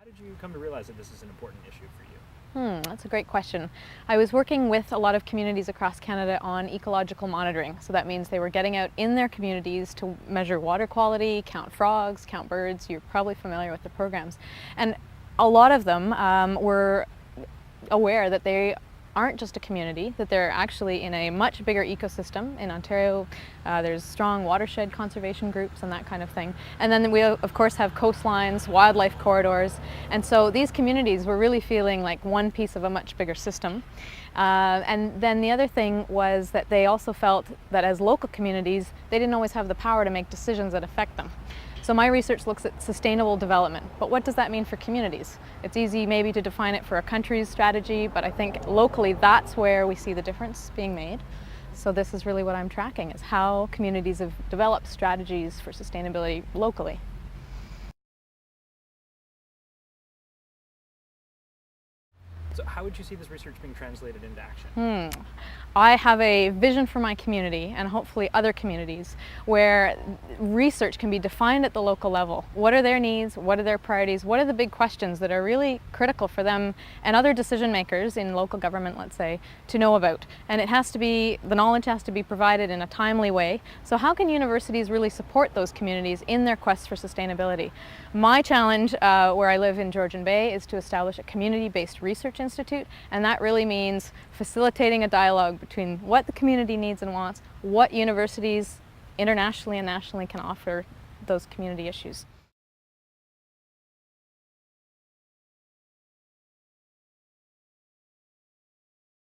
did you come to realize that this is an important issue for you? That's a great question. I was working with a lot of communities across Canada on ecological monitoring. So that means they were getting out in their communities to measure water quality, count frogs, count birds. You're probably familiar with the programs. And a lot of them were aware that they aren't just a community, that they're actually in a much bigger ecosystem. In Ontario, there's strong watershed conservation groups and that kind of thing. And then we, of course, have coastlines, wildlife corridors. And so these communities were really feeling like one piece of a much bigger system. And then the other thing was that they also felt that as local communities, they didn't always have the power to make decisions that affect them. So my research looks at sustainable development, but what does that mean for communities? It's easy maybe to define it for a country's strategy, but I think locally that's where we see the difference being made. So this is really what I'm tracking, is how communities have developed strategies for sustainability locally. So how would you see this research being translated into action? I have a vision for my community and hopefully other communities where research can be defined at the local level. What are their needs? What are their priorities? What are the big questions that are really critical for them and other decision makers in local government, let's say, to know about? And it has to be, the knowledge has to be provided in a timely way. So how can universities really support those communities in their quest for sustainability? My challenge where I live in Georgian Bay is to establish a community-based research institute, and that really means facilitating a dialogue between what the community needs and wants, what universities internationally and nationally can offer those community issues.